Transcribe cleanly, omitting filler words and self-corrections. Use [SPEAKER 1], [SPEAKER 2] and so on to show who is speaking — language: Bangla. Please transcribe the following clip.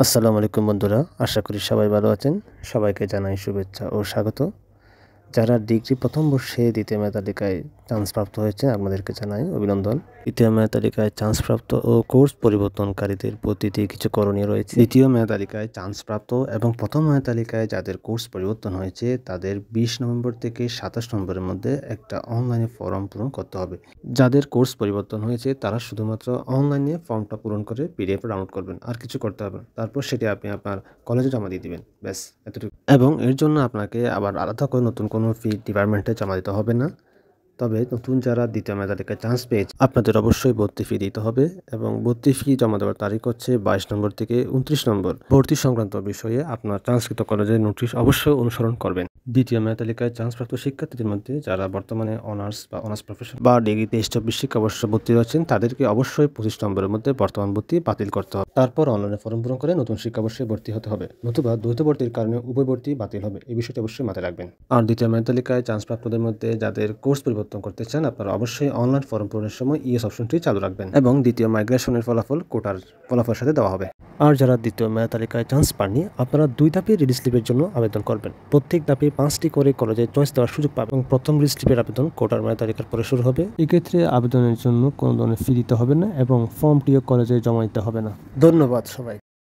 [SPEAKER 1] আসসালামু আলাইকুম বন্ধুরা, আশা করি সবাই ভালো আছেন। সবাইকে জানাই শুভেচ্ছা ও স্বাগত। যারা ডিগ্রি প্রথম বর্ষে দ্বিতীয় মেধা তালিকায় চান্সপ্রাপ্ত হয়েছে আপনাদেরকে জানাই অভিনন্দন। দ্বিতীয় মেধা তালিকায় চান্সপ্রাপ্ত ও কোর্স পরিবর্তনকারীদের প্রতিটি কিছু করণীয় রয়েছে। দ্বিতীয় মেধা তালিকায় চান্সপ্রাপ্ত এবং প্রথম মেধা তালিকায় যাদের কোর্স পরিবর্তন হয়েছে তাদের 20 নভেম্বর থেকে 27 নভেম্বরের মধ্যে একটা অনলাইনে ফর্ম পূরণ করতে হবে। যাদের কোর্স পরিবর্তন হয়েছে তারা শুধুমাত্র অনলাইনে ফর্মটা পূরণ করে পিডিএফ ডাউনলোড করবেন, আর কিছু করতে হবে না। তারপর সেটি আপনি আপনার কলেজে জমা দিয়ে দিবেন, ব্যাস এতটুকু। এবং এর জন্য আপনাকে আবার আলাদা করে নতুন কোনো ফি ডিপার্টমেন্টে জমা দিতে হবে না। তবে নতুন যারা দ্বিতীয় মেধা তালিকায় চান্স পেয়েছে আপনাদের অবশ্যই ভর্তি ফি দিতে হবে, এবং ভর্তি ফি জমা দেওয়ার তারিখ হচ্ছে 22 নম্বর থেকে 29 নম্বর। ভর্তি সংক্রান্ত বিষয়ে আপনার চান্সকৃত কলেজের নোটিশ অবশ্যই অনুসরণ করবেন। দ্বিতীয় মেধা তালিকায় চান্সপ্রাপ্ত শিক্ষার্থীদের মধ্যে যারা বর্তমানে অনার্স বা অনার্স প্রফেশন বা ডিগ্রিতে 23-24 শিক্ষাবর্ষে ভর্তি রয়েছেন তাদেরকে অবশ্যই 25 নম্বরের মধ্যে বর্তমান ভর্তি বাতিল করতে হবে। তারপর অনলাইনে ফর্ম পূরণ করে নতুন শিক্ষাবর্ষে ভর্তি হতে হবে, নতুবা দ্বৈত ভর্তির কারণে উভয় ভর্তি বাতিল হবে। এই বিষয়টি অবশ্যই মাথায় রাখবেন। আর দ্বিতীয় মেধা তালিকায় চান্সপ্রাপ্তদের মধ্যে যাদের কোর্স পরিবর্তন করতে চান আপনারা অবশ্যই অনলাইন ফর্ম পূরণের সময় ইএস অপশনটি চালু রাখবেন, এবং দ্বিতীয় মাইগ্রেশনের ফলাফল কোটার ফলাফলের সাথে দেওয়া হবে। আর যারা দ্বিতীয় মেধা তালিকায় চান্স পাননি আপনারা 2 ধাপে রিলিজ স্লিপের জন্য আবেদন করবেন। প্রত্যেক ধাপে 5টি করে কলেজে চয়েস দেওয়ার সুযোগ পাবেন, এবং প্রথম রিলিজ স্লিপের আবেদন কোটার মেধা তালিকার পরে শুরু হবে। এক্ষেত্রে আবেদনের জন্য কোনো ধরনের ফি দিতে হবে না, এবং ফর্মটিও কলেজে জমা দিতে হবে না। ধন্যবাদ সবাই।